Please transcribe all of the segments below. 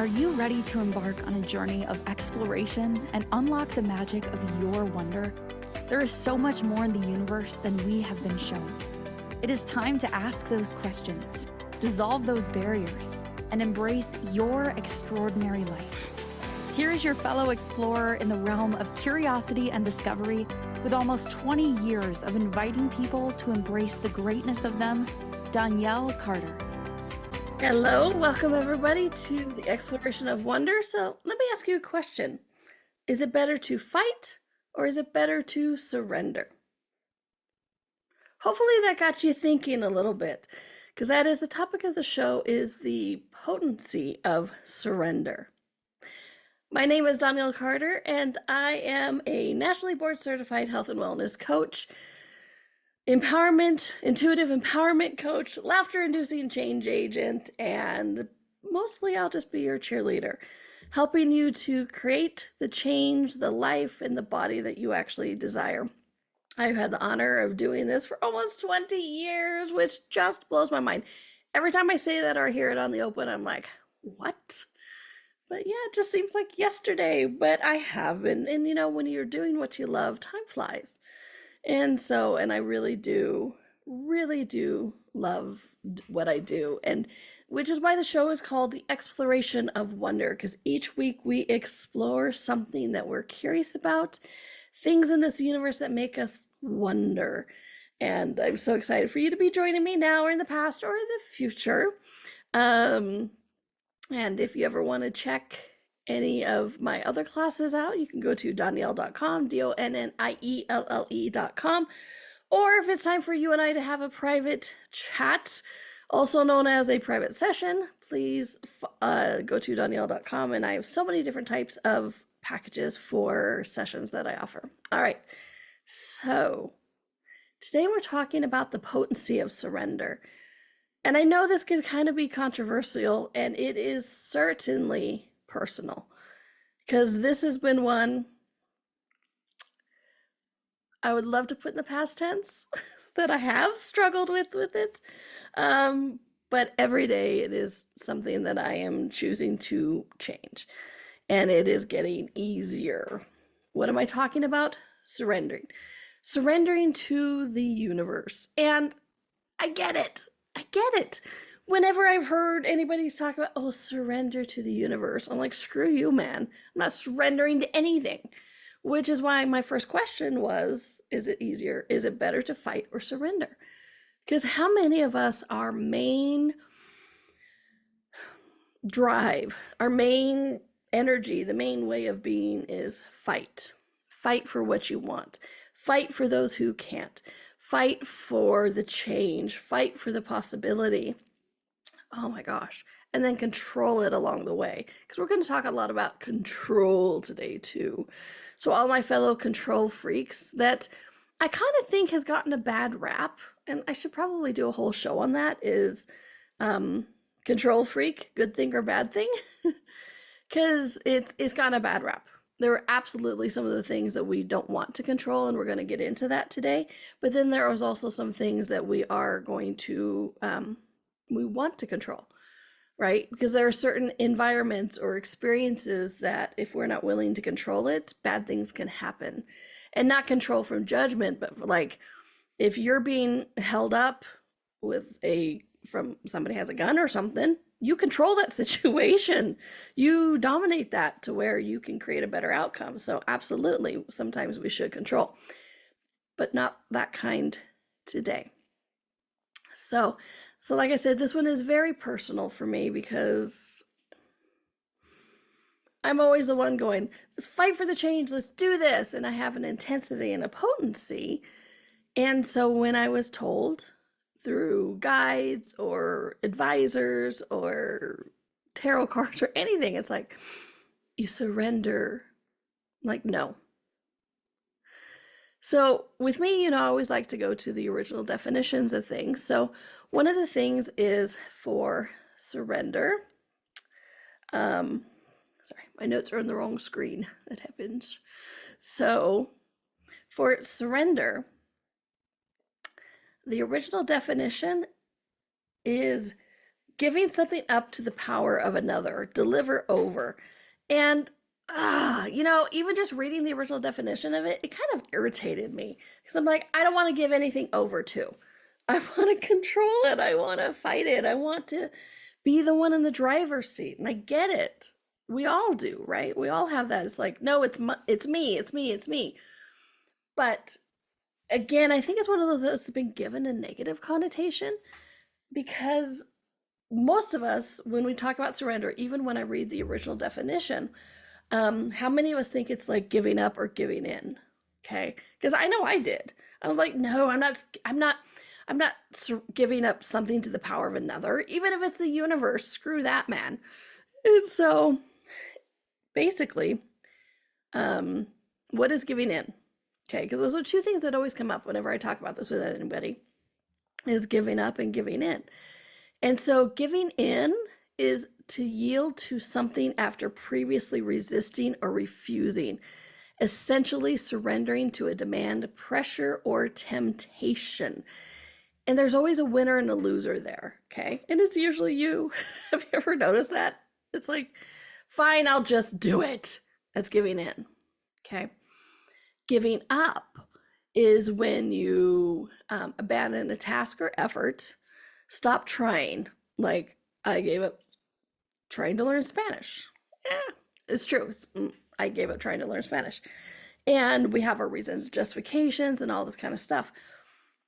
Are you ready to embark on a journey of exploration and unlock the magic of your wonder? There is so much more in the universe than we have been shown. It is time to ask those questions, dissolve those barriers, and embrace your extraordinary life. Here is your fellow explorer in the realm of curiosity and discovery, with almost 20 years of inviting people to embrace the greatness of them, Donnielle Carter. Hello, welcome everybody to the exploration of wonder. So let me ask you a question. Is it better to fight or is it better to surrender? Hopefully that got you thinking a little bit, because that is the topic of the show, is the potency of surrender. My name is Donnielle Carter, and I am a nationally board certified health and wellness coach, intuitive empowerment coach, laughter-inducing change agent, and mostly I'll just be your cheerleader, helping you to create the change, the life, and the body that you actually desire. I've had the honor of doing this for almost 20 years, which just blows my mind. Every time I say that or hear it on the open, I'm like, what? But yeah, it just seems like yesterday, but I haven't. And you know, when you're doing what you love, time flies. And I really do love what I do. And which is why the show is called The Exploration of Wonder, because each week we explore something that we're curious about, things in this universe that make us wonder. And I'm so excited for you to be joining me now or in the past or in the future. And if you ever want to check any of my other classes out, you can go to donnielle.com, DONNIELLE.com. Or if it's time for you and I to have a private chat, also known as a private session, please go to donnielle.com, and I have so many different types of packages for sessions that I offer. All right, so today we're talking about the potency of surrender. And I know this can kind of be controversial, and it is certainly personal, because this has been one I would love to put in the past tense that I have struggled with it. But every day it is something that I am choosing to change, and it is getting easier. What am I talking about? Surrendering to the universe. And I get it. Whenever I've heard anybody talk about, oh, surrender to the universe, I'm like, screw you, man. I'm not surrendering to anything. Which is why my first question was, is it better to fight or surrender? Because how many of us, our main drive, our main energy, the main way of being is fight. Fight for what you want. Fight for those who can't. Fight for the change. Fight for the possibility. Oh my gosh. And then control it along the way. Because we're going to talk a lot about control today too. So all my fellow control freaks that I kind of think has gotten a bad rap, and I should probably do a whole show on that, is control freak, good thing or bad thing? Because it's gotten a bad rap. There are absolutely some of the things that we don't want to control, and we're going to get into that today. But then there is also some things that we are going to, we want to control, right? Because there are certain environments or experiences that if we're not willing to control it, bad things can happen. And not control from judgment, but like if you're being held up from somebody has a gun or something, you control that situation. You dominate that to where you can create a better outcome. So absolutely, sometimes we should control, but not that kind today. So like I said, this one is very personal for me because I'm always the one going, let's fight for the change, let's do this. And I have an intensity and a potency. And so when I was told through guides or advisors or tarot cards or anything, it's like, you surrender. Like, no. So with me, I always like to go to the original definitions of things. So one of the things is for surrender. Sorry, my notes are on the wrong screen. That happens. So for surrender, the original definition is giving something up to the power of another, deliver over. And even just reading the original definition of it, it kind of irritated me because I'm like, I don't want to give anything over to. I want to control it. I want to fight it. I want to be the one in the driver's seat. And I get it. We all do, right? We all have that. It's like, no, it's me, it's me. But again, I think it's one of those that's been given a negative connotation because most of us, when we talk about surrender, even when I read the original definition, how many of us think it's like giving up or giving in? Okay, because I know I did. I was like, no, I'm not giving up something to the power of another, even if it's the universe. Screw that, man. And so, basically, what is giving in? Okay, because those are two things that always come up whenever I talk about this with anybody, is giving up and giving in. And so giving in is to yield to something after previously resisting or refusing, essentially surrendering to a demand, pressure, or temptation. And there's always a winner and a loser there, okay? And it's usually you. Have you ever noticed that? It's like, fine, I'll just do it. That's giving in, okay? Giving up is when you abandon a task or effort, stop trying. Like, I gave up trying to learn Spanish. Yeah, it's true. I gave up trying to learn Spanish. And we have our reasons, justifications, and all this kind of stuff.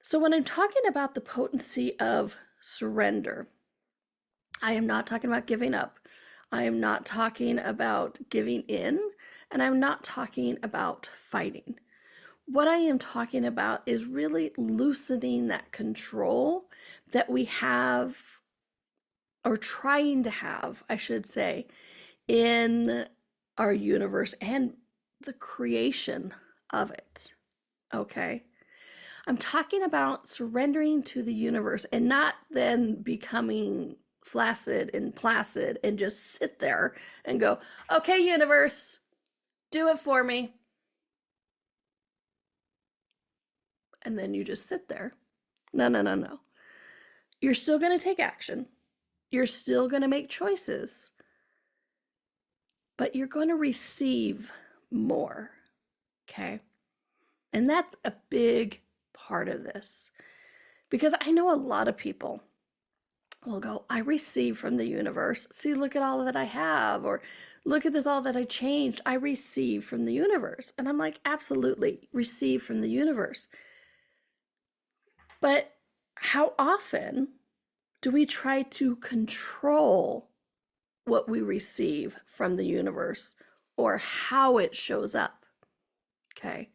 So when I'm talking about the potency of surrender, I am not talking about giving up. I am not talking about giving in, and I'm not talking about fighting. What I am talking about is really loosening that control that we have, or trying to have, I should say, in our universe and the creation of it. Okay? I'm talking about surrendering to the universe and not then becoming flaccid and placid and just sit there and go, okay, universe, do it for me. And then you just sit there. No. You're still going to take action. You're still going to make choices. But you're going to receive more. Okay? And that's a big part of this. Because I know a lot of people will go, I receive from the universe. See, look at all that I have. Or look at this, all that I changed. I receive from the universe. And I'm like, absolutely, receive from the universe. But how often do we try to control what we receive from the universe or how it shows up? Okay.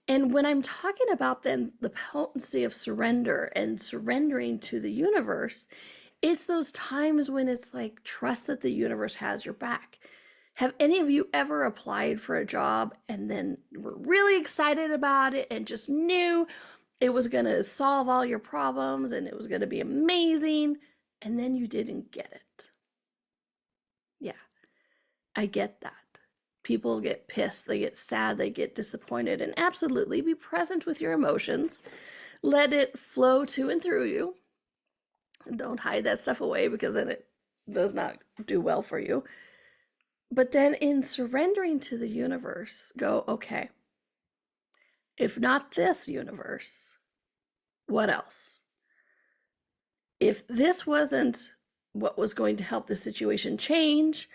And when I'm talking about then the potency of surrender and surrendering to the universe, it's those times when it's like, trust that the universe has your back. Have any of you ever applied for a job and then were really excited about it and just knew it was going to solve all your problems and it was going to be amazing, and then you didn't get it? Yeah, I get that. People get pissed, they get sad, they get disappointed, and absolutely be present with your emotions. Let it flow to and through you. Don't hide that stuff away, because then it does not do well for you. But then in surrendering to the universe, go, okay, if not this universe, what else? If this wasn't what was going to help the situation change,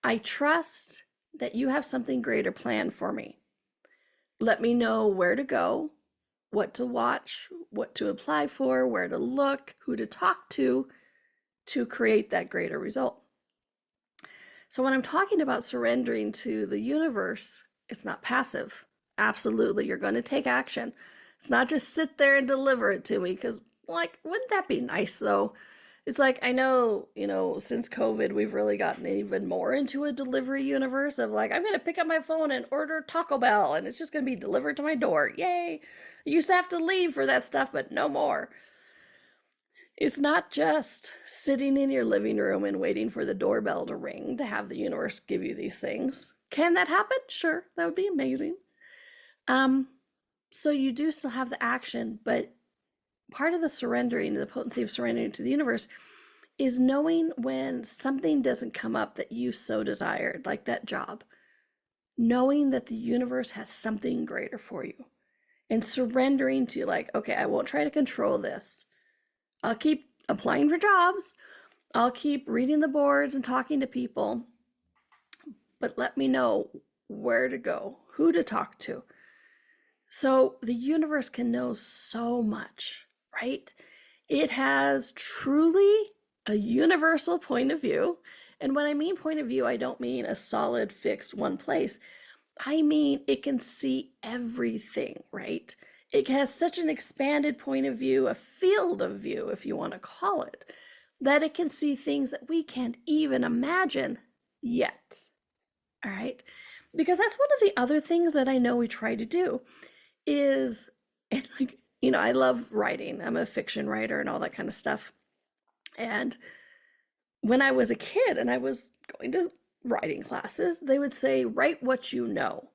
I trust that you have something greater planned for me. Let me know where to go, what to watch, what to apply for, where to look, who to talk to create that greater result. So when I'm talking about surrendering to the universe, it's not passive. Absolutely, you're going to take action. It's not just sit there and deliver it to me, because, like, wouldn't that be nice, though? It's like, I know, since COVID, we've really gotten even more into a delivery universe of like, I'm going to pick up my phone and order Taco Bell, and it's just going to be delivered to my door. Yay! I used to have to leave for that stuff, but no more. It's not just sitting in your living room and waiting for the doorbell to ring to have the universe give you these things. Can that happen? Sure, that would be amazing. So you do still have the action, but part of the surrendering, the potency of surrendering to the universe, is knowing when something doesn't come up that you so desired, like that job, knowing that the universe has something greater for you and surrendering to like, okay, I won't try to control this. I'll keep applying for jobs. I'll keep reading the boards and talking to people, but let me know where to go, who to talk to. So the universe can know so much, right? It has truly a universal point of view. And when I mean point of view, I don't mean a solid, fixed one place. I mean, it can see everything, right? It has such an expanded point of view, a field of view, if you want to call it, that it can see things that we can't even imagine yet. All right? Because that's one of the other things that I know we try to do is, and like, you know, I love writing. I'm a fiction writer and all that kind of stuff. And when I was a kid and I was going to writing classes, they would say, write what you know,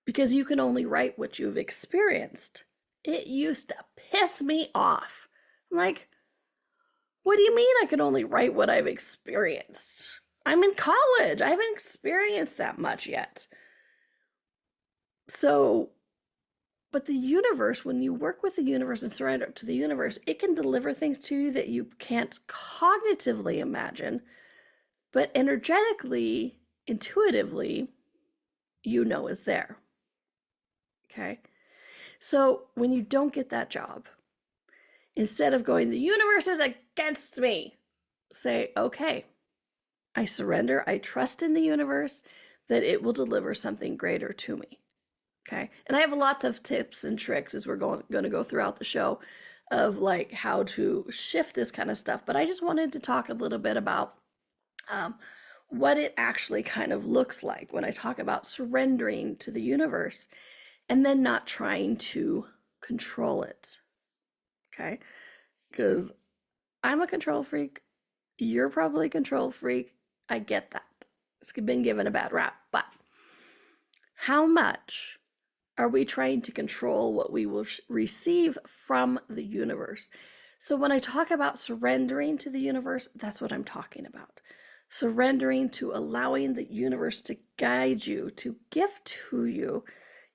because you can only write what you've experienced. It used to piss me off. I'm like, what do you mean I can only write what I've experienced? I'm in college. I haven't experienced that much yet. So, but the universe, when you work with the universe and surrender to the universe, it can deliver things to you that you can't cognitively imagine, but energetically, intuitively, you know is there. Okay? So when you don't get that job, instead of going, the universe is against me, say, okay, I surrender. I trust in the universe that it will deliver something greater to me. Okay. And I have lots of tips and tricks as we're going to go throughout the show of like how to shift this kind of stuff. But I just wanted to talk a little bit about what it actually kind of looks like when I talk about surrendering to the universe and then not trying to control it. Okay. Because I'm a control freak. You're probably a control freak. I get that. It's been given a bad rap. But how much are we trying to control what we will receive from the universe? So when I talk about surrendering to the universe, that's what I'm talking about. Surrendering to allowing the universe to guide you, to gift to you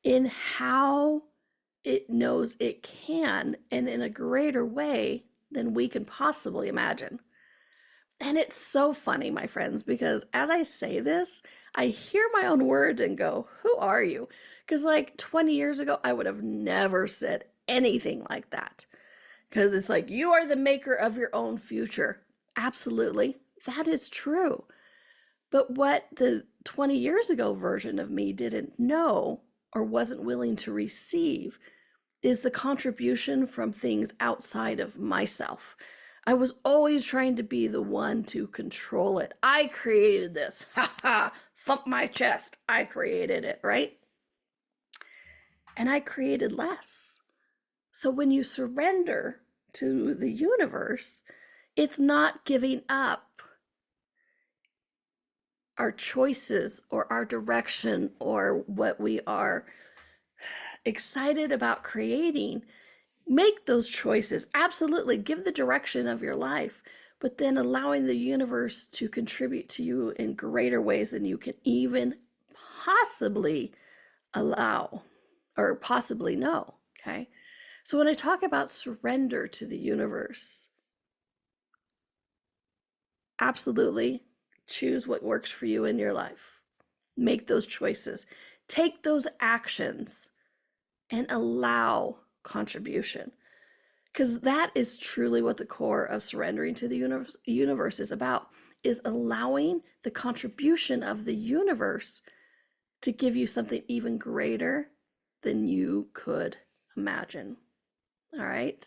in how it knows it can and in a greater way than we can possibly imagine. And it's so funny, my friends, because as I say this, I hear my own words and go, who are you? Because like 20 years ago, I would have never said anything like that. Because it's like, you are the maker of your own future. Absolutely. That is true. But what the 20 years ago version of me didn't know or wasn't willing to receive is the contribution from things outside of myself. I was always trying to be the one to control it. I created this. Ha ha. Thump my chest. I created it, right? And I created less. So when you surrender to the universe, it's not giving up our choices or our direction or what we are excited about creating. Make those choices. Absolutely. Give the direction of your life, but then allowing the universe to contribute to you in greater ways than you can even possibly allow or possibly know. Okay. So when I talk about surrender to the universe, absolutely choose what works for you in your life. Make those choices. Take those actions and allow contribution. Because that is truly what the core of surrendering to the universe is about, is allowing the contribution of the universe to give you something even greater than you could imagine. All right.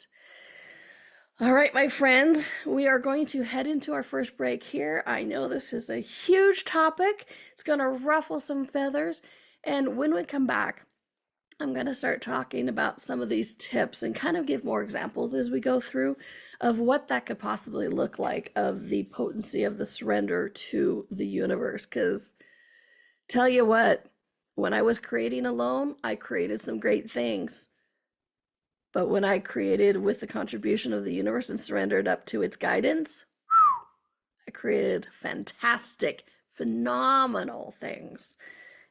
All right, my friends, we are going to head into our first break here. I know this is a huge topic. It's going to ruffle some feathers. And when we come back, I'm going to start talking about some of these tips and kind of give more examples as we go through of what that could possibly look like, of the potency of the surrender to the universe. Because tell you what, when I was creating alone, I created some great things. But when I created with the contribution of the universe and surrendered up to its guidance, I created fantastic, phenomenal things.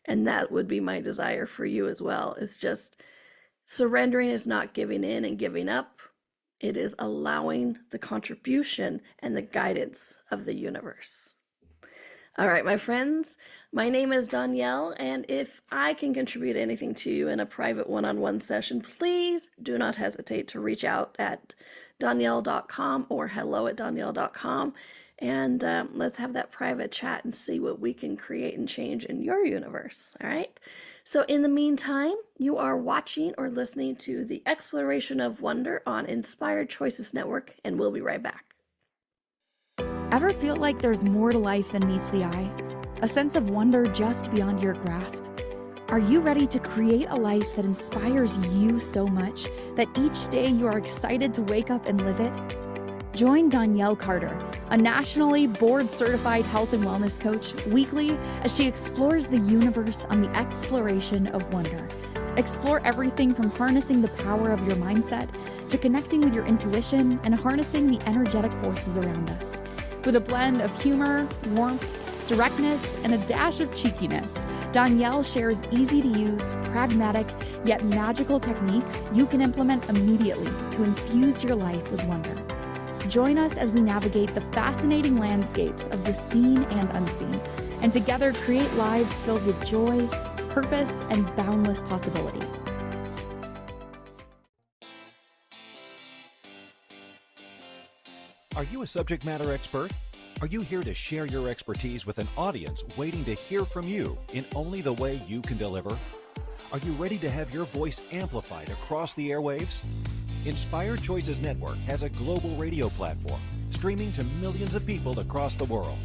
And that would be my desire for you as well. It's just surrendering is not giving in and giving up. It is allowing the contribution and the guidance of the universe. All right, my friends, my name is Donnielle, and if I can contribute anything to you in a private one-on-one session, please do not hesitate to reach out at donnielle.com or hello@donnielle.com, and let's have that private chat and see what we can create and change in your universe, all right? So in the meantime, you are watching or listening to the Exploration of Wonder on Inspired Choices Network, and we'll be right back. Ever feel like there's more to life than meets the eye? A sense of wonder just beyond your grasp? Are you ready to create a life that inspires you so much that each day you are excited to wake up and live it? Join Donnielle Carter, a nationally board-certified health and wellness coach, weekly as she explores the universe on the exploration of wonder. Explore everything from harnessing the power of your mindset to connecting with your intuition and harnessing the energetic forces around us. With a blend of humor, warmth, directness, and a dash of cheekiness, Donnielle shares easy-to-use, pragmatic, yet magical techniques you can implement immediately to infuse your life with wonder. Join us as we navigate the fascinating landscapes of the seen and unseen, and together create lives filled with joy, purpose, and boundless possibility. Are you a subject matter expert? Are you here to share your expertise with an audience waiting to hear from you in only the way you can deliver? Are you ready to have your voice amplified across the airwaves? Inspired Choices Network has a global radio platform streaming to millions of people across the world.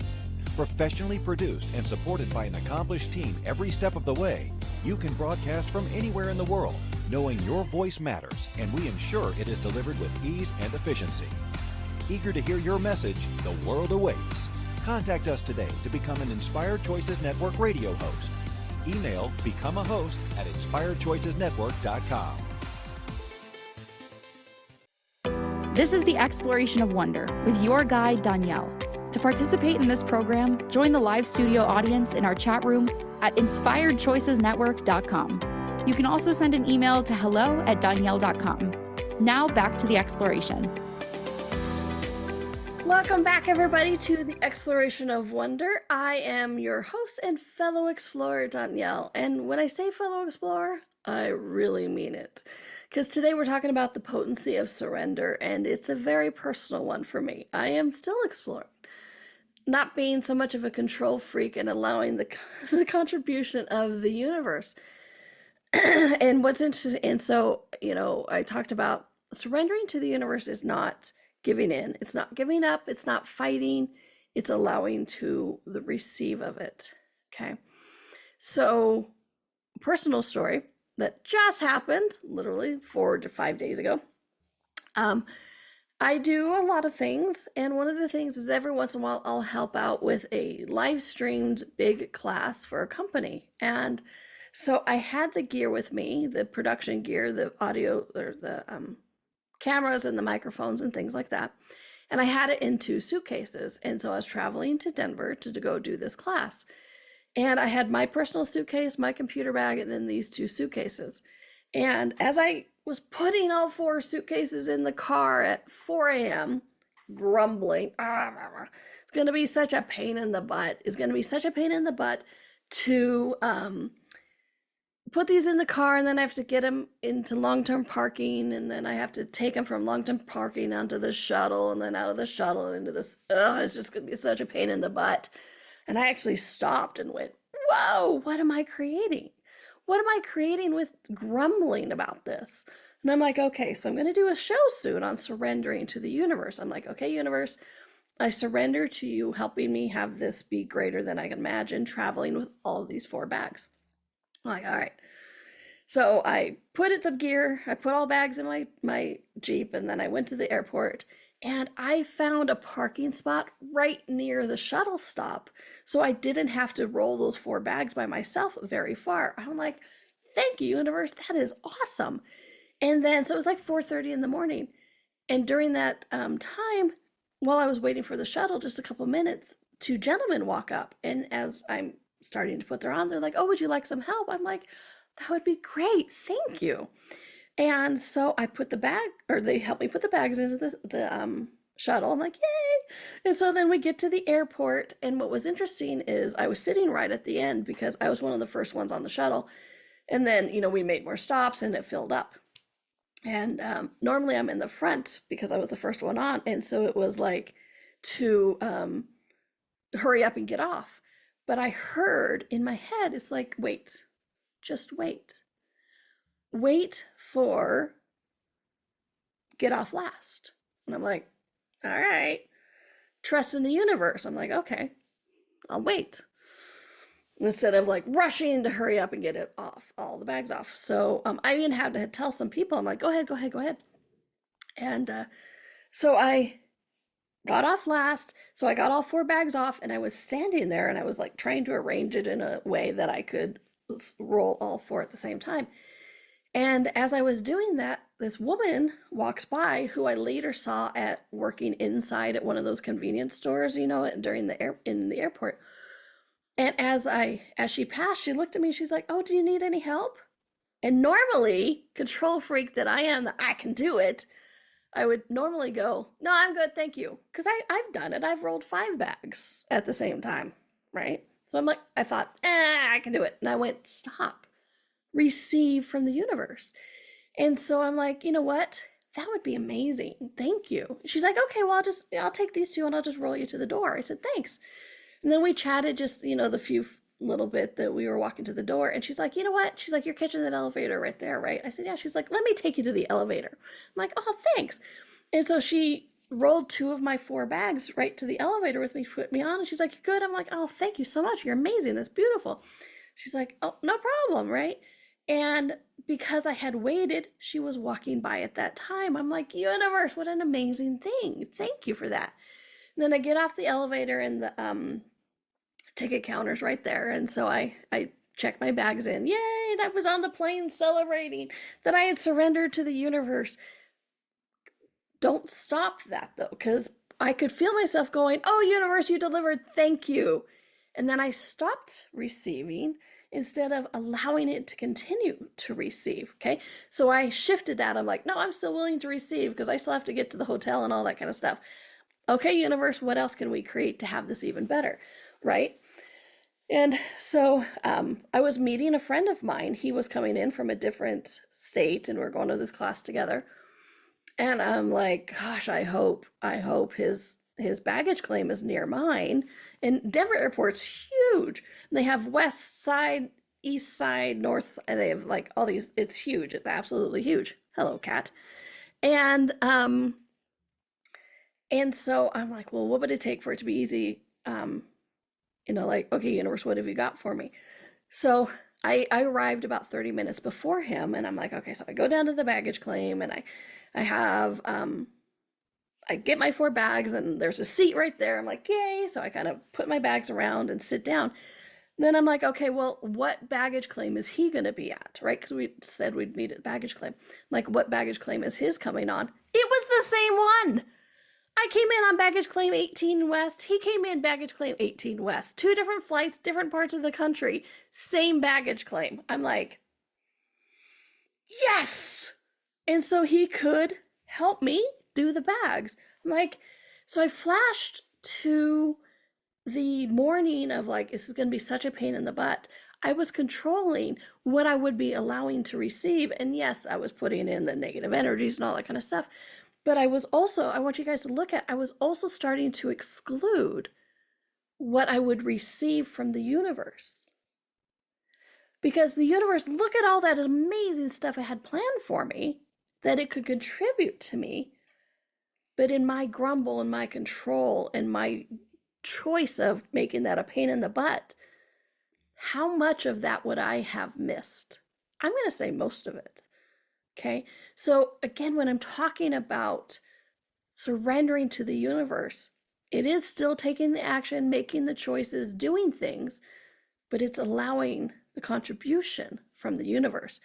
Professionally produced and supported by an accomplished team every step of the way, you can broadcast from anywhere in the world, knowing your voice matters, and we ensure it is delivered with ease and efficiency. Eager to hear your message, the world awaits. Contact us today to become an Inspired Choices Network radio host. Email becomeahost@inspiredchoicesnetwork.com. This is the Exploration of Wonder with your guide, Donnielle. To participate in this program, join the live studio audience in our chat room at inspiredchoicesnetwork.com. You can also send an email to hello@donnielle.com. Now back to the exploration. Welcome back, everybody, to the Exploration of Wonder. I am your host and fellow explorer, Donnielle. And when I say fellow explorer, I really mean it. Because today we're talking about the potency of surrender, and it's a very personal one for me. I am still exploring, not being so much of a control freak and allowing the contribution of the universe. And what's interesting, and so, I talked about surrendering to the universe is not giving in. It's not giving up. It's not fighting. It's allowing to the receive of it. Okay. So, personal story that just happened literally 4 to 5 days ago. I do a lot of things, and one of the things is every once in a while I'll help out with a live streamed big class for a company. And so I had the gear with me, the production gear, the audio, or the cameras and the microphones and things like that. And I had it in 2 suitcases. And so I was traveling to Denver to go do this class. And I had my personal suitcase, my computer bag, and then these 2 suitcases. And as I was putting all 4 suitcases in the car at 4 a.m., grumbling, it's going to be such a pain in the butt. It's going to be such a pain in the butt to put these in the car, and then I have to get them into long-term parking, and then I have to take them from long-term parking onto the shuttle, and then out of the shuttle into this. It's just going to be such a pain in the butt. And I actually stopped and went, whoa, what am I creating? What am I creating with grumbling about this? And I'm like, okay, so I'm going to do a show soon on surrendering to the universe. I'm like, okay, universe, I surrender to you helping me have this be greater than I can imagine, traveling with all of these 4 bags. I'm like, all right. So I put the gear, I put all bags in my Jeep, and then I went to the airport, and I found a parking spot right near the shuttle stop. So I didn't have to roll those 4 bags by myself very far. I'm like, thank you, universe. That is awesome. And then, so it was like 4:30 in the morning. And during that time, while I was waiting for the shuttle, just a couple minutes, two gentlemen walk up. And as I'm starting to put them on, they're like, oh, would you like some help? I'm like, that would be great. Thank you. And so I put the bag, or they helped me put the bags into the shuttle. I'm like, yay. And so then we get to the airport. And what was interesting is I was sitting right at the end because I was one of the first ones on the shuttle. And then, we made more stops and it filled up. And normally I'm in the front because I was the first one on. And so it was like to hurry up and get off. But I heard in my head, it's like, wait, just wait. Wait for get off last. And I'm like, all right. Trust in the universe. I'm like, okay, I'll wait. Instead of like rushing to hurry up and get it off, all the bags off. So I even had to tell some people, I'm like, go ahead. And so I got off last. So I got all 4 bags off and I was standing there and I was like trying to arrange it in a way that I could roll all 4 at the same time. And as I was doing that, this woman walks by who I later saw at working inside at one of those convenience stores, during in the airport. And as she passed, she looked at me, she's like, oh, do you need any help? And normally, control freak that I am, that I can do it, I would normally go, no, I'm good, thank you. Because I've done it. I've rolled 5 bags at the same time, right? So I thought, I can do it. And I went, stop. Receive from the universe. And so I'm like, you know what? That would be amazing. Thank you. She's like, okay, well, I'll take these 2 and I'll just roll you to the door. I said, thanks. And then we chatted just, the few little bit that we were walking to the door. And she's like, you know what? She's like, you're catching that elevator right there, right? I said, yeah. She's like, let me take you to the elevator. I'm like, oh, thanks. And so she rolled 2 of my 4 bags right to the elevator with me, put me on. And she's like, you're good. I'm like, oh, thank you so much. You're amazing. That's beautiful. She's like, oh, no problem, right? And because I had waited, she was walking by at that time. I'm like, universe, what an amazing thing. Thank you for that. And then I get off the elevator and the ticket counter's right there. And so I checked my bags in. Yay, and I was on the plane celebrating that I had surrendered to the universe. Don't stop that though, because I could feel myself going, oh, universe, you delivered. Thank you. And then I stopped receiving instead of allowing it to continue to receive. Okay. So I shifted that. I'm like, no, I'm still willing to receive because I still have to get to the hotel and all that kind of stuff. Okay, universe, what else can we create to have this even better? Right. And so I was meeting a friend of mine. He was coming in from a different state and we're going to this class together. And I'm like, gosh, I hope his baggage claim is near mine. And Denver Airport's huge. And they have west side, east side, north, and they have like all these, it's huge. It's absolutely huge. Hello, cat. And so I'm like, well, what would it take for it to be easy? Like, okay, universe, what have you got for me? So I arrived about 30 minutes before him and I'm like, okay, so I go down to the baggage claim and I have, I get my 4 bags and there's a seat right there. I'm like, yay. So I kind of put my bags around and sit down. Then I'm like, okay, well, what baggage claim is he going to be at? Right. Because we said we'd meet at baggage claim. I'm like, what baggage claim is his coming on? It was the same one. I came in on baggage claim 18 West. He came in baggage claim 18 West. 2 different flights, different parts of the country, same baggage claim. I'm like, yes. And so he could help me do the bags. I'm like, so I flashed to the morning of like, this is going to be such a pain in the butt. I was controlling what I would be allowing to receive. And yes, I was putting in the negative energies and all that kind of stuff. But I was also, I want you guys to look at, I was also starting to exclude what I would receive from the universe. Because the universe, look at all that amazing stuff it had planned for me, that it could contribute to me. But in my grumble and my control and my choice of making that a pain in the butt, how much of that would I have missed? I'm going to say most of it. Okay, so again, when I'm talking about surrendering to the universe, it is still taking the action, making the choices, doing things, but it's allowing the contribution from the universe.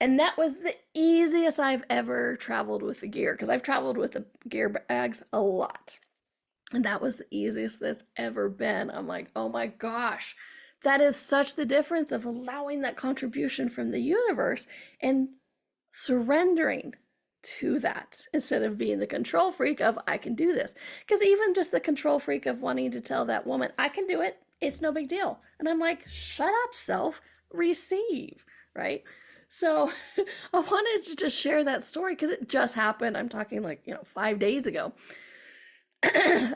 And that was the easiest I've ever traveled with the gear, because I've traveled with the gear bags a lot. And that was the easiest that's ever been. I'm like, oh my gosh, that is such the difference of allowing that contribution from the universe and surrendering to that instead of being the control freak of, I can do this. Because even just the control freak of wanting to tell that woman, I can do it, it's no big deal. And I'm like, shut up, self, receive, right? So I wanted to just share that story because it just happened. I'm talking like, 5 days ago.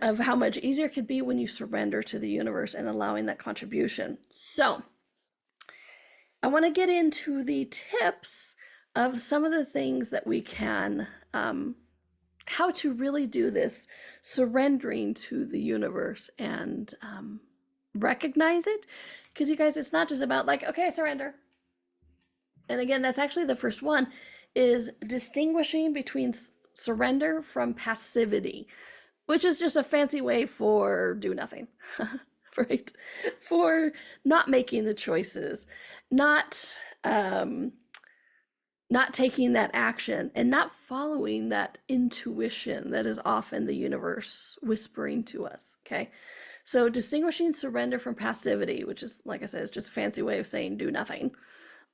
Of how much easier it could be when you surrender to the universe and allowing that contribution. So I want to get into the tips of some of the things that we can, how to really do this surrendering to the universe and recognize it. Because you guys, it's not just about like, okay, I surrender. And again, that's actually the first one, is distinguishing between surrender from passivity, which is just a fancy way for do nothing, right? For not making the choices, not taking that action, and not following that intuition that is often the universe whispering to us, okay? So distinguishing surrender from passivity, which is, like I said, it's just a fancy way of saying do nothing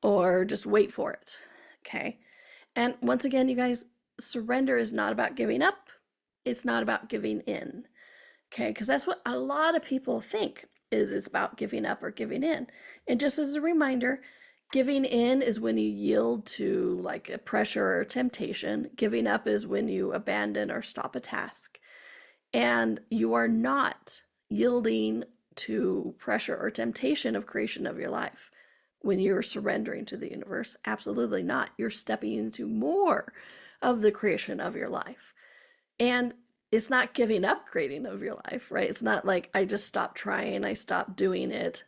or just wait for it, okay? And once again, you guys, surrender is not about giving up. It's not about giving in, okay? Because that's what a lot of people think is it's about giving up or giving in. And just as a reminder, giving in is when you yield to like a pressure or temptation. Giving up is when you abandon or stop a task. And you are not yielding to pressure or temptation of creation of your life when you're surrendering to the universe. Absolutely not. You're stepping into more of the creation of your life. And it's not giving up creating of your life, right? It's not like I just stopped trying, I stopped doing it.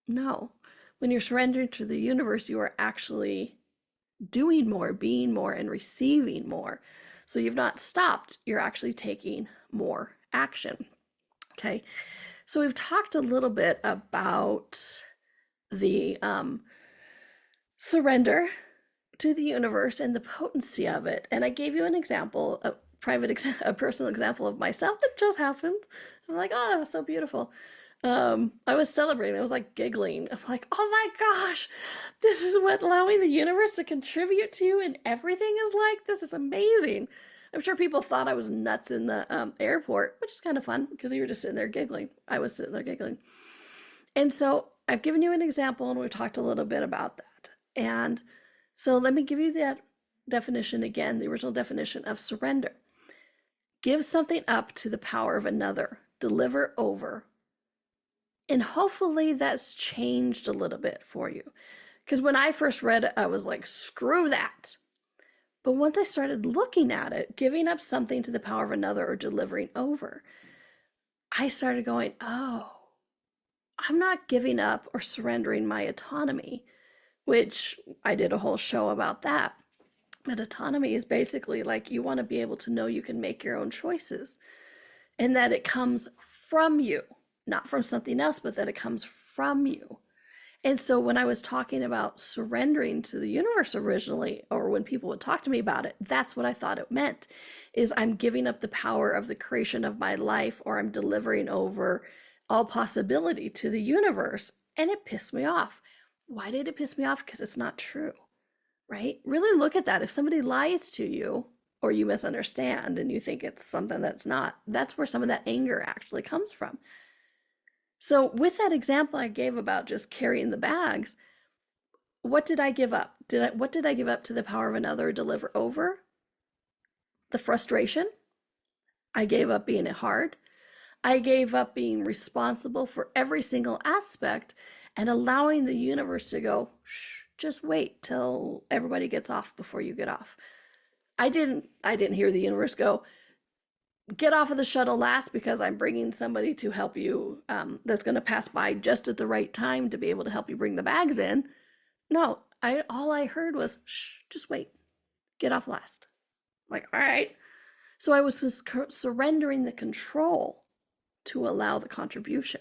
No. When you're surrendering to the universe, you are actually doing more, being more, and receiving more. So you've not stopped, you're actually taking more action. Okay. So we've talked a little bit about the surrender to the universe and the potency of it. And I gave you an example, a personal example of myself that just happened. I'm like, oh, that was so beautiful. I was celebrating. I was like giggling. I'm like, oh my gosh, this is what allowing the universe to contribute to you and everything is like. This is amazing. I'm sure people thought I was nuts in the airport, which is kind of fun because you were just sitting there giggling. I was sitting there giggling. And so I've given you an example and we've talked a little bit about that. And so let me give you that definition again, the original definition of surrender. Give something up to the power of another, deliver over. And hopefully that's changed a little bit for you. Because when I first read it, I was like, screw that. But once I started looking at it, giving up something to the power of another or delivering over, I started going, oh, I'm not giving up or surrendering my autonomy, which I did a whole show about that. But autonomy is basically like you want to be able to know you can make your own choices and that it comes from you, not from something else, but that it comes from you. And so when I was talking about surrendering to the universe originally, or when people would talk to me about it, that's what I thought it meant, is I'm giving up the power of the creation of my life, or I'm delivering over all possibility to the universe. And it pissed me off. Why did it piss me off? Because it's not true, right? Really look at that. If somebody lies to you or you misunderstand and you think it's something that's not, that's where some of that anger actually comes from. So with that example I gave about just carrying the bags, what did I give up? What did I give up to the power of another deliver over? The frustration. I gave up being hard. I gave up being responsible for every single aspect and allowing the universe to go, shh, just wait till everybody gets off before you get off. I didn't hear the universe go, get off of the shuttle last because I'm bringing somebody to help you that's going to pass by just at the right time to be able to help you bring the bags in. No, all I heard was, shh, just wait, get off last. I'm like, all right. So I was just surrendering the control to allow the contribution.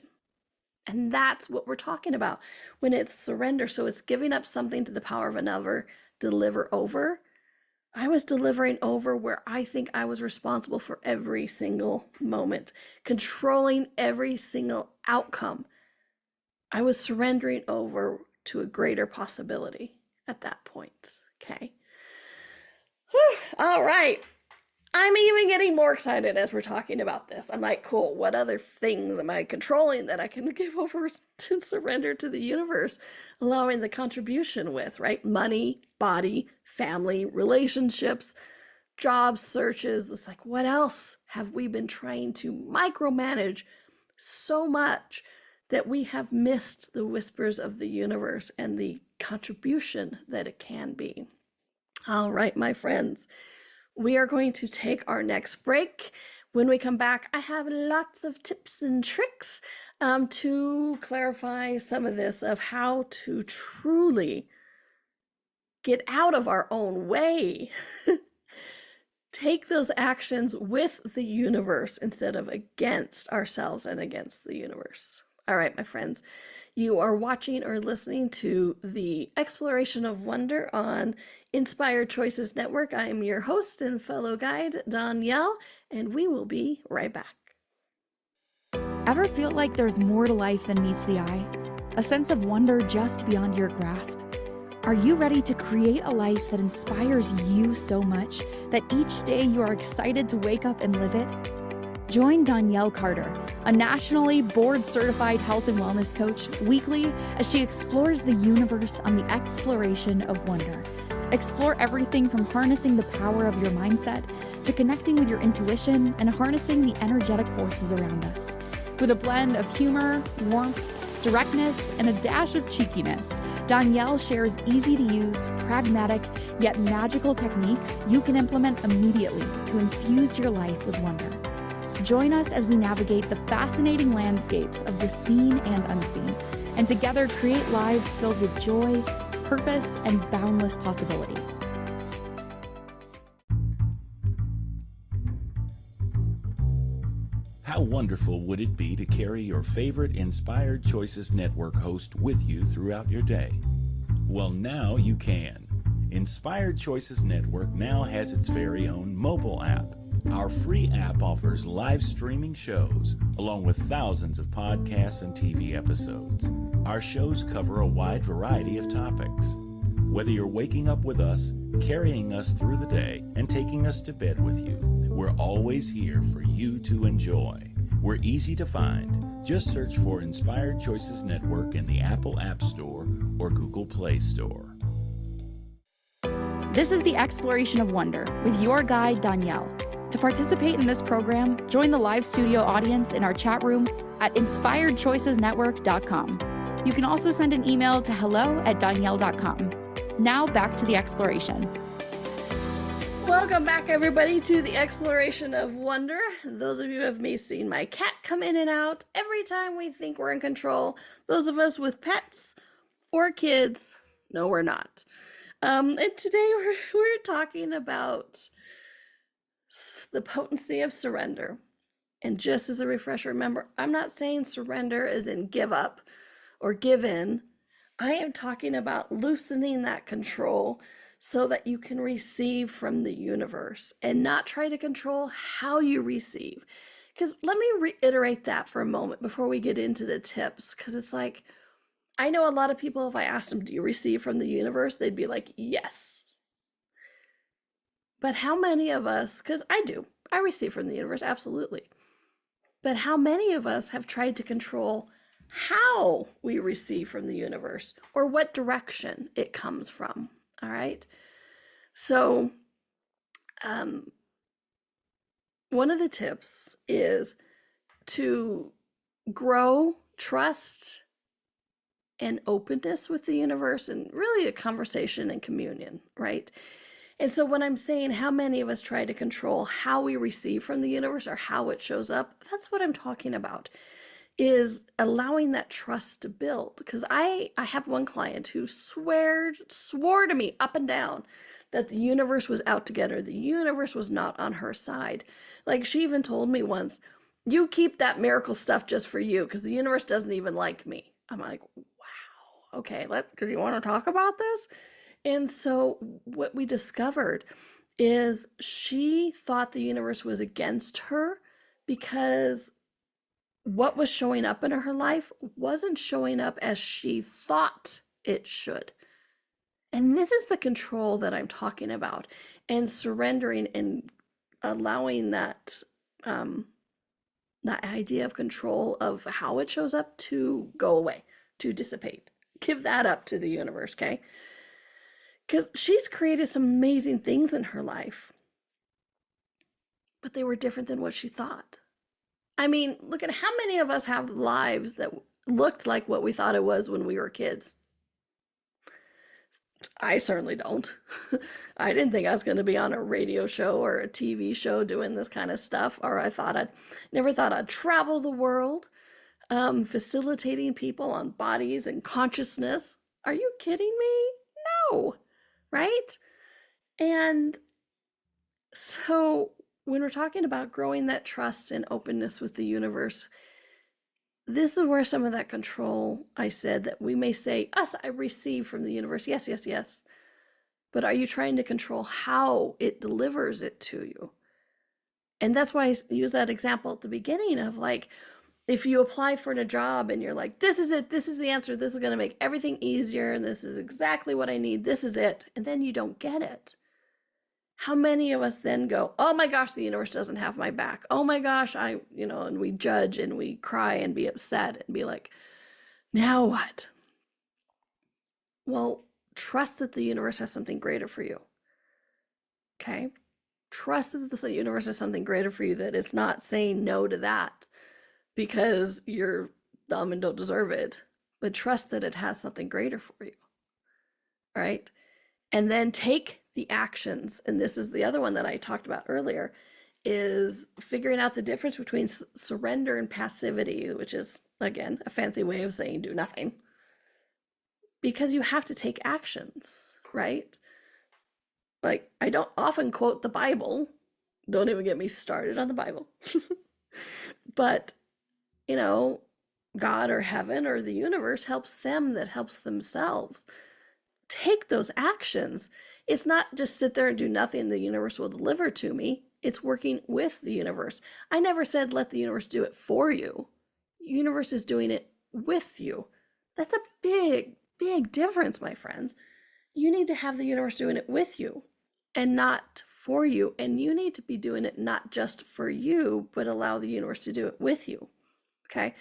And that's what we're talking about when it's surrender. So it's giving up something to the power of another, deliver over. I was delivering over where I think I was responsible for every single moment, controlling every single outcome. I was surrendering over to a greater possibility at that point. Okay. Whew. All right. I'm even getting more excited as we're talking about this. I'm like, cool, what other things am I controlling that I can give over to surrender to the universe, allowing the contribution with, right? Money, body, family, relationships, job searches. It's like, what else have we been trying to micromanage so much that we have missed the whispers of the universe and the contribution that it can be? All right, my friends. We are going to take our next break. When we come back, I have lots of tips and tricks to clarify some of this of how to truly get out of our own way. Take those actions with the universe instead of against ourselves and against the universe. All right, my friends. You are watching or listening to the Exploration of Wonder on Inspired Choices Network. I am your host and fellow guide, Donnielle, and we will be right back. Ever feel like there's more to life than meets the eye? A sense of wonder just beyond your grasp? Are you ready to create a life that inspires you so much that each day you are excited to wake up and live it? Join Donnielle Carter, a nationally board-certified health and wellness coach, weekly as she explores the universe on the exploration of wonder. Explore everything from harnessing the power of your mindset to connecting with your intuition and harnessing the energetic forces around us. With a blend of humor, warmth, directness, and a dash of cheekiness, Donnielle shares easy-to-use, pragmatic, yet magical techniques you can implement immediately to infuse your life with wonder. Join us as we navigate the fascinating landscapes of the seen and unseen, and together create lives filled with joy, purpose, and boundless possibility. How wonderful would it be to carry your favorite Inspired Choices Network host with you throughout your day? Well, now you can. Inspired Choices Network now has its very own mobile app. Our free app offers live streaming shows, along with thousands of podcasts and TV episodes. Our shows cover a wide variety of topics. Whether you're waking up with us, carrying us through the day, and taking us to bed with you, we're always here for you to enjoy. We're easy to find. Just search for Inspired Choices Network in the Apple App Store or Google Play Store. This is the Exploration of Wonder with your guide, Donnielle. To participate in this program, join the live studio audience in our chat room at inspiredchoicesnetwork.com. You can also send an email to hello@donnielle.com. Now back to the exploration. Welcome back, everybody, to the Exploration of Wonder. Those of you who have may seen my cat come in and out every time we think we're in control. Those of us with pets or kids, no, we're not. And today we're talking about the potency of surrender. And just as a refresher, remember, I'm not saying surrender as in give up or give in. I am talking about loosening that control so that you can receive from the universe and not try to control how you receive. Because let me reiterate that for a moment before we get into the tips, because it's like, I know a lot of people, if I asked them, do you receive from the universe? They'd be like, yes. But how many of us, because I do, I receive from the universe, absolutely. But how many of us have tried to control how we receive from the universe or what direction it comes from? All right. So, one of the tips is to grow trust and openness with the universe and really a conversation and communion, right? And so when I'm saying how many of us try to control how we receive from the universe or how it shows up, that's what I'm talking about, is allowing that trust to build. Because I have one client who swore to me up and down that the universe was out to get her. The universe was not on her side. Like, she even told me once, you keep that miracle stuff just for you because the universe doesn't even like me. I'm like, wow, okay, because you want to talk about this? And so what we discovered is she thought the universe was against her because what was showing up in her life wasn't showing up as she thought it should. And this is the control that I'm talking about, and surrendering and allowing that that idea of control of how it shows up to go away, to dissipate. Give that up to the universe, okay? Because she's created some amazing things in her life, but they were different than what she thought. I mean, look at how many of us have lives that looked like what we thought it was when we were kids. I certainly don't. I didn't think I was going to be on a radio show or a TV show doing this kind of stuff, or never thought I'd travel the world, facilitating people on bodies and consciousness. Are you kidding me? No, right? And so when we're talking about growing that trust and openness with the universe, this is where some of that control, I said that we may say, I receive from the universe. Yes, yes, yes. But are you trying to control how it delivers it to you? And that's why I use that example at the beginning of, like, if you apply for a job and you're like, this is it, this is the answer, this is going to make everything easier, and this is exactly what I need, this is it, and then you don't get it. How many of us then go, oh my gosh, the universe doesn't have my back. Oh my gosh, and we judge and we cry and be upset and be like, now what? Well, trust that the universe has something greater for you. Okay? Trust that the universe has something greater for you, that it's not saying no to that because you're dumb and don't deserve it, but trust that it has something greater for you. All right? And then take the actions, and this is the other one that I talked about earlier, is figuring out the difference between surrender and passivity, which is, again, a fancy way of saying do nothing. Because you have to take actions, right? Like, I don't often quote the Bible. Don't even get me started on the Bible. But, God or heaven or the universe helps them that helps themselves. Take those actions. It's not just sit there and do nothing, the universe will deliver to me. It's working with the universe. I never said let the universe do it for you. The universe is doing it with you. That's a big, big difference, my friends. You need to have the universe doing it with you and not for you. And you need to be doing it not just for you, but allow the universe to do it with you. Okay?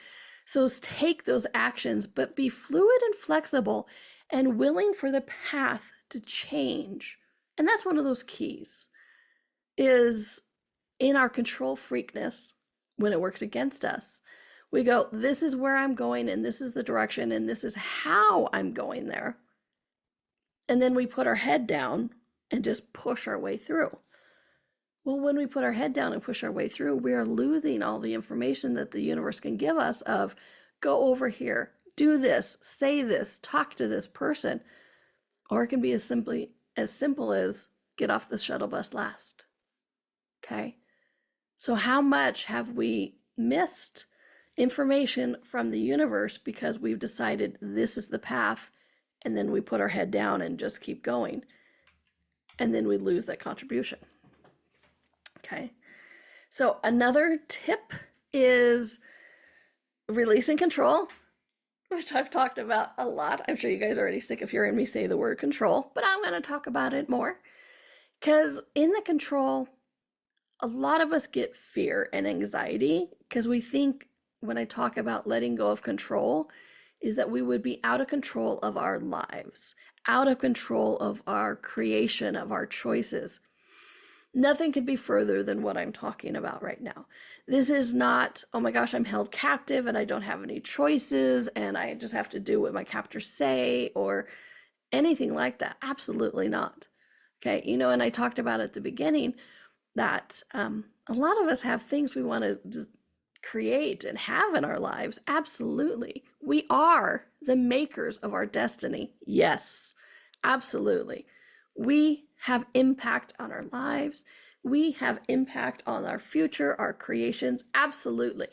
So take those actions, but be fluid and flexible and willing for the path to change. And that's one of those keys, is in our control freakness, when it works against us, we go, this is where I'm going, and this is the direction, and this is how I'm going there. And then we put our head down and just push our way through. Well, when we put our head down and push our way through, we are losing all the information that the universe can give us of, go over here, do this, say this, talk to this person. Or it can be as simple as get off the shuttle bus last. Okay? So how much have we missed information from the universe because we've decided this is the path, and then we put our head down and just keep going, and then we lose that contribution. Okay? So another tip is releasing control, which I've talked about a lot. I'm sure you guys are already sick of hearing me say the word control, but I'm going to talk about it more. Because in the control, a lot of us get fear and anxiety because we think, when I talk about letting go of control, is that we would be out of control of our lives, out of control of our creation, of our choices. Nothing could be further than what I'm talking about right now. This is not, oh my gosh, I'm held captive and I don't have any choices and I just have to do what my captors say or anything like that. Absolutely not. Okay, and I talked about at the beginning that a lot of us have things we want to just create and have in our lives. Absolutely. We are the makers of our destiny. Yes, absolutely. We have impact on our lives. We have impact on our future, our creations. Absolutely.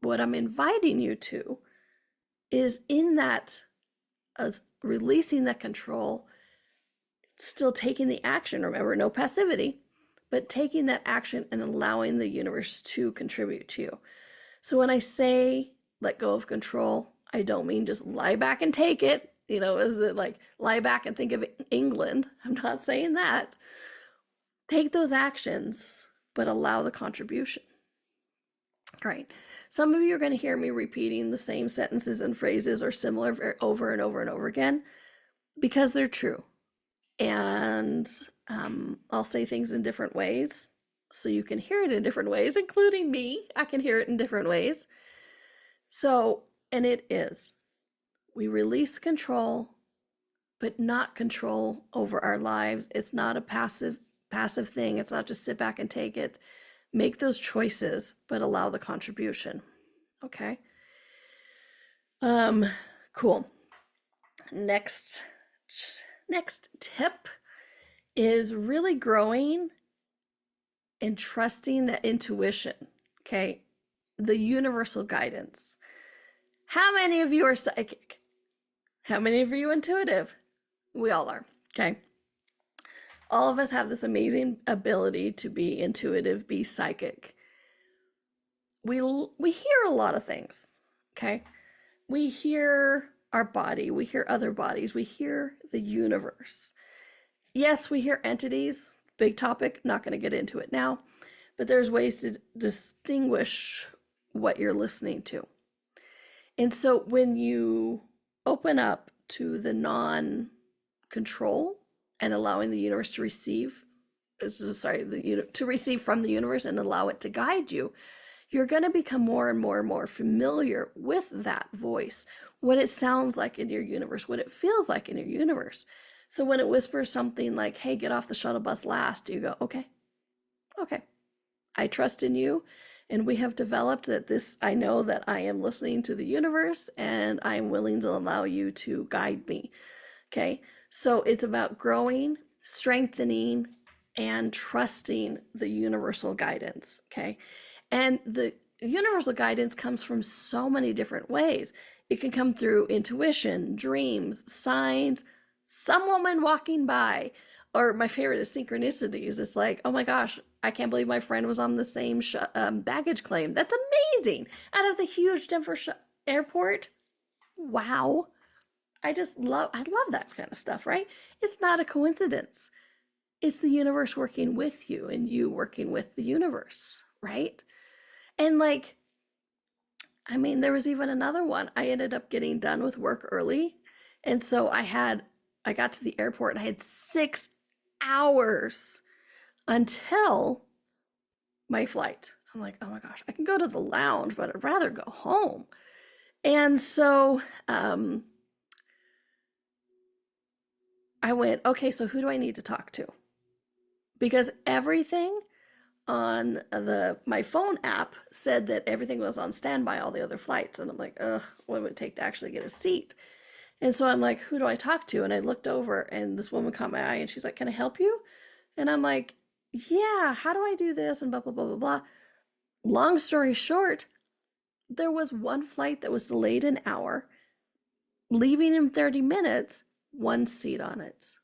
What I'm inviting you to is in that, releasing that control, still taking the action. Remember, no passivity, but taking that action and allowing the universe to contribute to you. So when I say let go of control, I don't mean just lie back and take it. Is it like lie back and think of England? I'm not saying that. Take those actions, but allow the contribution. Great. Some of you are going to hear me repeating the same sentences and phrases or similar over and over and over again because they're true. And I'll say things in different ways so you can hear it in different ways, including me. I can hear it in different ways. So, and it is, we release control, but not control over our lives. It's not a passive thing. It's not just sit back and take it. Make those choices, but allow the contribution. Okay. Cool. Next tip is really growing and trusting that intuition. Okay. The universal guidance. How many of you are psychic? How many of you are intuitive? We all are. Okay. All of us have this amazing ability to be intuitive, be psychic. We hear a lot of things, okay? We hear our body, we hear other bodies, we hear the universe. Yes, we hear entities, big topic, not going to get into it now, but there's ways to distinguish what you're listening to. And so when you open up to the non-control and allowing the universe to receive, to receive from the universe and allow it to guide you, you're going to become more and more and more familiar with that voice, what it sounds like in your universe, what it feels like in your universe. So when it whispers something like, hey, get off the shuttle bus last, you go, okay, I trust in you. And we have developed that I know that I am listening to the universe and I'm willing to allow you to guide me. Okay. So it's about growing, strengthening, and trusting the universal guidance. Okay. And the universal guidance comes from so many different ways. It can come through intuition, dreams, signs, some woman walking by, or my favorite is synchronicities. It's like, oh my gosh, I can't believe my friend was on the same baggage claim. That's amazing. Out of the huge Denver airport. Wow. I love that kind of stuff, right? It's not a coincidence. It's the universe working with you and you working with the universe, right? And there was even another one. I ended up getting done with work early. And so I got to the airport and I had 6 hours until my flight. I'm like, oh my gosh, I can go to the lounge, but I'd rather go home. And so, I went, okay, so who do I need to talk to? Because everything on my phone app said that everything was on standby, all the other flights. And I'm like, what would it take to actually get a seat? And so I'm like, who do I talk to? And I looked over and this woman caught my eye and she's like, can I help you? And I'm like, yeah, how do I do this? And blah, blah, blah, blah, blah. Long story short, there was one flight that was delayed an hour, leaving in 30 minutes, one seat on it.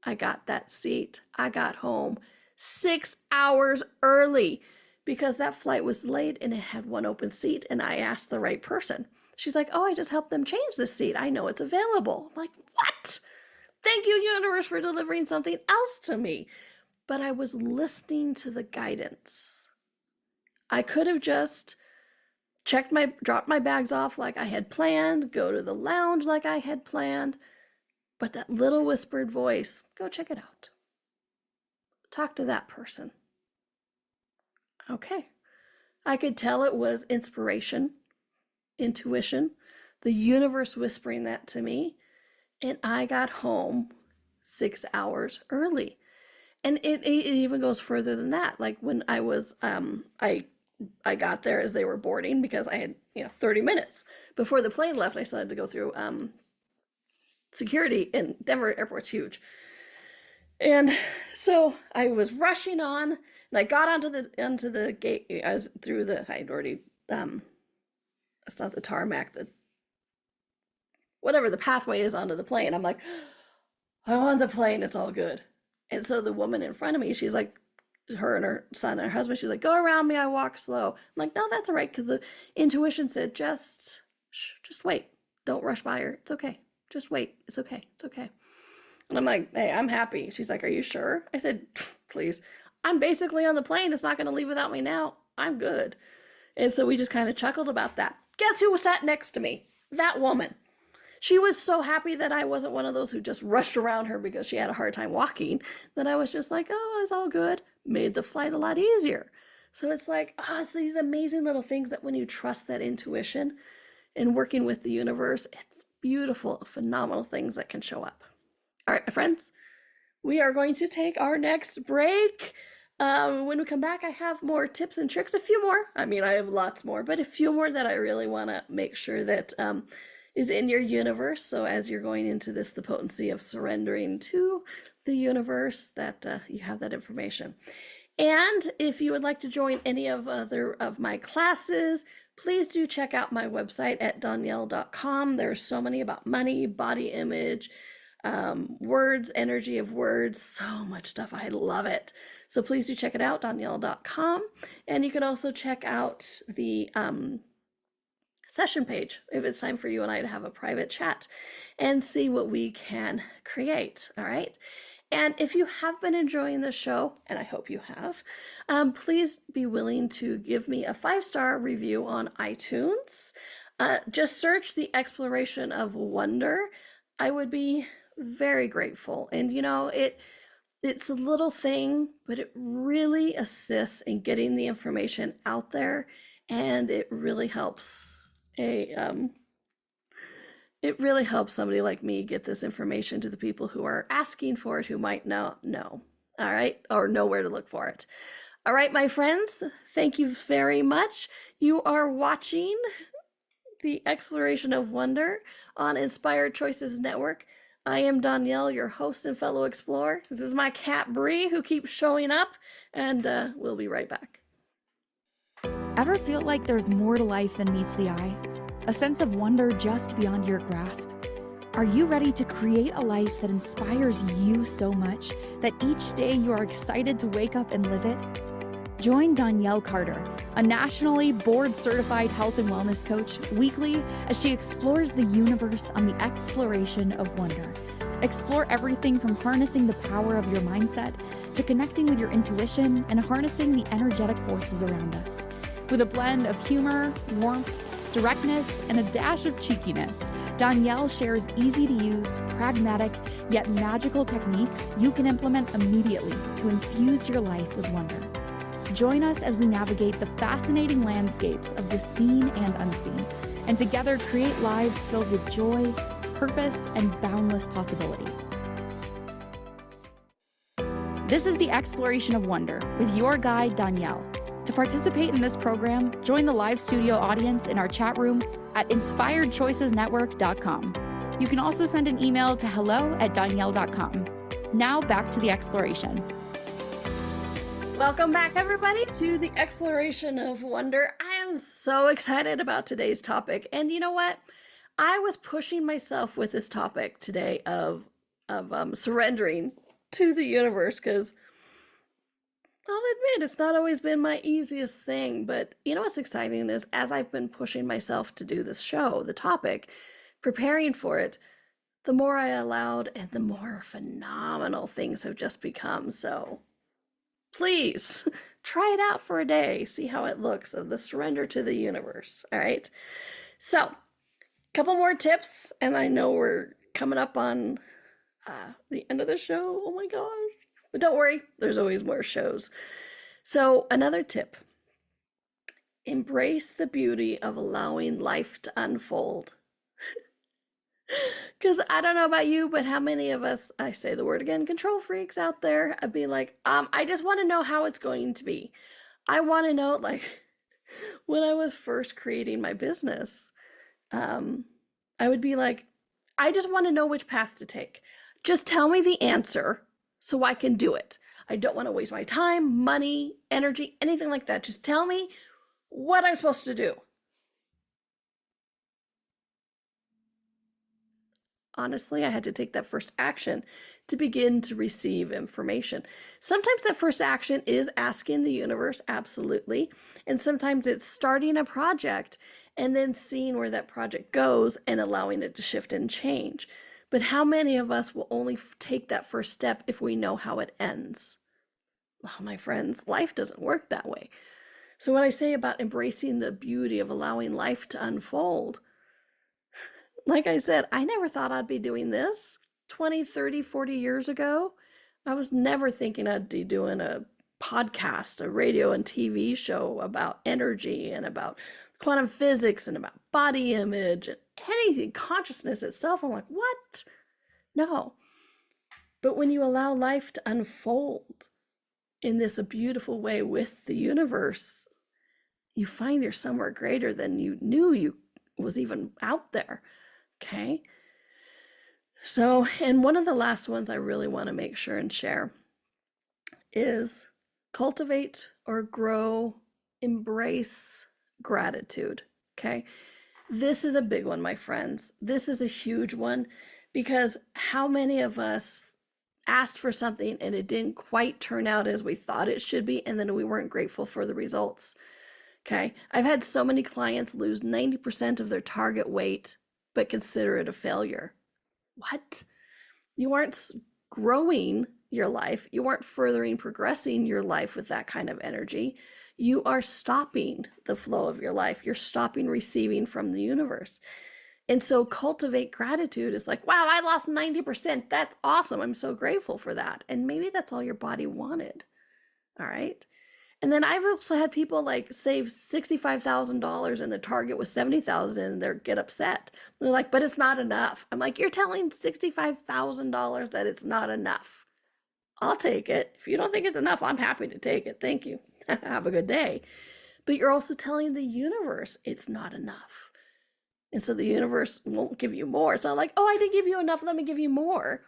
I got that seat. I got home 6 hours early because that flight was delayed and it had one open seat. And I asked the right person. She's like, oh, I just helped them change the seat. I know it's available. I'm like, what? Thank you, universe, for delivering something else to me. But I was listening to the guidance. I could have just dropped my bags off like I had planned, go to the lounge like I had planned. But that little whispered voice, go check it out. Talk to that person. Okay. I could tell it was inspiration, intuition, the universe whispering that to me. And I got home 6 hours early. And it even goes further than that. Like when I was, I got there as they were boarding because I had, 30 minutes before the plane left. I still had to go through security, and Denver airport's huge. And so I was rushing on and I got onto the gate. I was through I'd already, it's not the tarmac, whatever the pathway is onto the plane. I'm like, I'm on the plane, it's all good. And so the woman in front of me, she's like, her and her son and her husband, she's like, go around me, I walk slow. I'm like, no, that's all right, because the intuition said, just wait. Don't rush by her. It's okay. Just wait. It's okay. It's okay. And I'm like, hey, I'm happy. She's like, are you sure? I said, please. I'm basically on the plane. It's not going to leave without me now. I'm good. And so we just kind of chuckled about that. Guess who sat next to me? That woman. She was so happy that I wasn't one of those who just rushed around her because she had a hard time walking, that I was just like, oh, it's all good. Made the flight a lot easier. So it's like, oh, it's these amazing little things that when you trust that intuition and working with the universe, it's beautiful, phenomenal things that can show up. All right, my friends, we are going to take our next break. When we come back, I have more tips and tricks, a few more. I mean, I have lots more, but a few more that I really want to make sure that is in your universe. So as you're going into this, the potency of surrendering to the universe, that you have that information. And if you would like to join any of other of my classes, please do check out my website at donnielle.com. There's so many about money, body image, words, energy of words, so much stuff. I love it. So please do check it out, donnielle.com. And you can also check out the session page if it's time for you and I to have a private chat and see what we can create. All right. And if you have been enjoying the show, and I hope you have, please be willing to give me a 5-star review on iTunes. Just search the exploration of wonder. I would be very grateful. And you know, it's a little thing, but it really assists in getting the information out there, and it really helps it really helps somebody like me get this information to the people who are asking for it, who might not know, all right, or know where to look for it. All right, my friends, thank you very much. You are watching the Exploration of Wonder on Inspired Choices Network. I am Donnielle, your host and fellow explorer. This is my cat Bree, who keeps showing up, and we'll be right back. Ever feel like there's more to life than meets the eye? A sense of wonder just beyond your grasp? Are you ready to create a life that inspires you so much that each day you are excited to wake up and live it? Join Donnielle Carter, a nationally board-certified health and wellness coach, weekly as she explores the universe on the exploration of wonder. Explore everything from harnessing the power of your mindset to connecting with your intuition and harnessing the energetic forces around us. With a blend of humor, warmth, directness, and a dash of cheekiness, Donnielle shares easy-to-use, pragmatic, yet magical techniques you can implement immediately to infuse your life with wonder. Join us as we navigate the fascinating landscapes of the seen and unseen, and together create lives filled with joy, purpose, and boundless possibility. This is the Exploration of Wonder with your guide, Donnielle. To participate in this program, join the live studio audience in our chat room at inspiredchoicesnetwork.com. You can also send an email to hello@donnielle.com. Now back to the exploration. Welcome back, everybody, to the Exploration of Wonder. I am so excited about today's topic. And you know what? I was pushing myself with this topic today of surrendering to the universe, because I'll admit it's not always been my easiest thing. But you know what's exciting is, as I've been pushing myself to do this show, the topic, preparing for it, the more I allowed and the more phenomenal things have just become. So please try it out for a day. See how it looks, of the surrender to the universe. All right. So a couple more tips, and I know we're coming up on the end of the show. Oh my gosh. But don't worry, there's always more shows. So another tip: embrace the beauty of allowing life to unfold. Because I don't know about you, but how many of us, I say the word again, control freaks out there, I'd be like, I just want to know how it's going to be. I want to know, like, when I was first creating my business, I would be like, I just want to know which path to take. Just tell me the answer so I can do it. I don't want to waste my time, money, energy, anything like that. Just tell me what I'm supposed to do. honestly, I had to take that first action to begin to receive information. Sometimes that first action is asking the universe, absolutely. And sometimes it's starting a project and then seeing where that project goes and allowing it to shift and change. But how many of us will only take that first step if we know how it ends? Oh, my friends, life doesn't work that way. So when I say about embracing the beauty of allowing life to unfold, like I said, I never thought I'd be doing this 20, 30, 40 years ago. I was never thinking I'd be doing a podcast, a radio and TV show about energy and about quantum physics and about body image and anything, consciousness itself. I'm like, what? No. But when you allow life to unfold in this beautiful way with the universe, you find you're somewhere greater than you knew you was even out there. Okay. So, and one of the last ones I really want to make sure and share is cultivate or grow, embrace gratitude. Okay. This is a big one, my friends. This is a huge one, because how many of us asked for something and it didn't quite turn out as we thought it should be, and then we weren't grateful for the results? Okay. I've had so many clients lose 90% of their target weight, but consider it a failure. What? You aren't growing your life. You aren't progressing your life with that kind of energy. You are stopping the flow of your life. You're stopping receiving from the universe. And so cultivate gratitude is like, wow, I lost 90%. That's awesome. I'm so grateful for that. And maybe that's all your body wanted. All right. And then I've also had people like save $65,000 and the target was $70,000 and they get upset. They're like, but it's not enough. I'm like, you're telling $65,000 that it's not enough. I'll take it. If you don't think it's enough, I'm happy to take it. Thank you. Have a good day. But you're also telling the universe it's not enough. And so the universe won't give you more. It's not like, oh, I didn't give you enough. Let me give you more.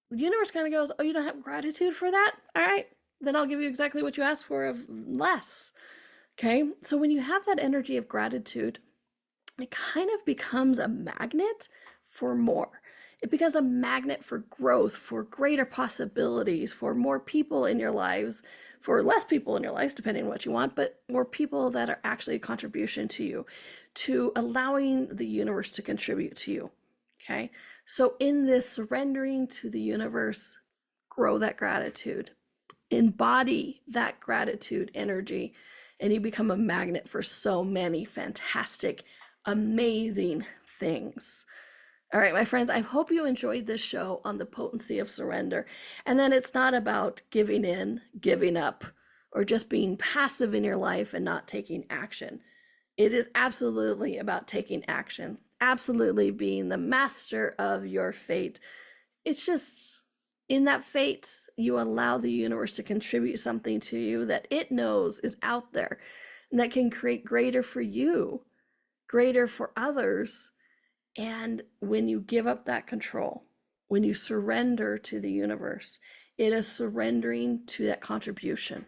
The universe kind of goes, oh, you don't have gratitude for that? All right. Then I'll give you exactly what you asked for of less. Okay. So when you have that energy of gratitude, it kind of becomes a magnet for more. It becomes a magnet for growth, for greater possibilities, for more people in your lives, for less people in your lives, depending on what you want, but more people that are actually a contribution to you, to allowing the universe to contribute to you. Okay. So in this surrendering to the universe, grow that gratitude. Embody that gratitude energy, and you become a magnet for so many fantastic, amazing things. All right, my friends, I hope you enjoyed this show on the potency of surrender, and that it's not about giving in, giving up, or just being passive in your life and not taking action. It is absolutely about taking action, absolutely being the master of your fate. It's just, in that fate, you allow the universe to contribute something to you that it knows is out there and that can create greater for you, greater for others. And when you give up that control, when you surrender to the universe, it is surrendering to that contribution.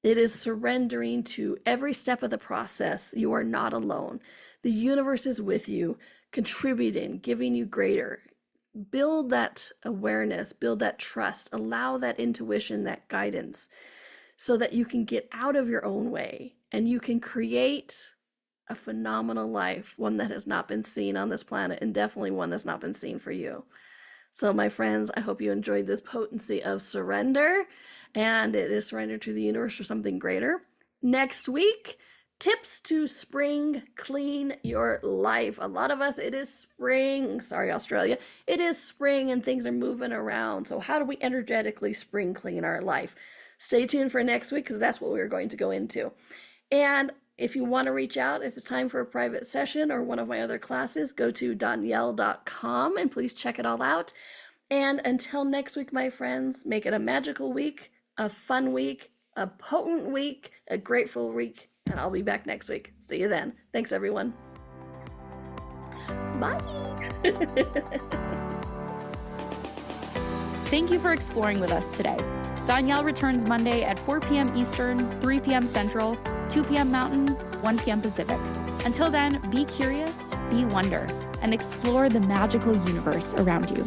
It is surrendering to every step of the process. You are not alone. The universe is with you, contributing, giving you greater. Build that awareness, build that trust, allow that intuition, that guidance, so that you can get out of your own way and you can create a phenomenal life, one that has not been seen on this planet, and definitely one that's not been seen for you. So my friends, I hope you enjoyed this potency of surrender, and it is surrender to the universe for something greater. Next week, tips to spring clean your life. A lot of us, it is spring. Sorry, Australia. It is spring and things are moving around. So how do we energetically spring clean our life? Stay tuned for next week, because that's what we're going to go into. And if you want to reach out, if it's time for a private session or one of my other classes, go to Donnielle.com and please check it all out. And until next week, my friends, make it a magical week, a fun week, a potent week, a grateful week. And I'll be back next week. See you then. Thanks, everyone. Bye. Thank you for exploring with us today. Donnielle returns Monday at 4 p.m. Eastern, 3 p.m. Central, 2 p.m. Mountain, 1 p.m. Pacific. Until then, be curious, be wonder, and explore the magical universe around you.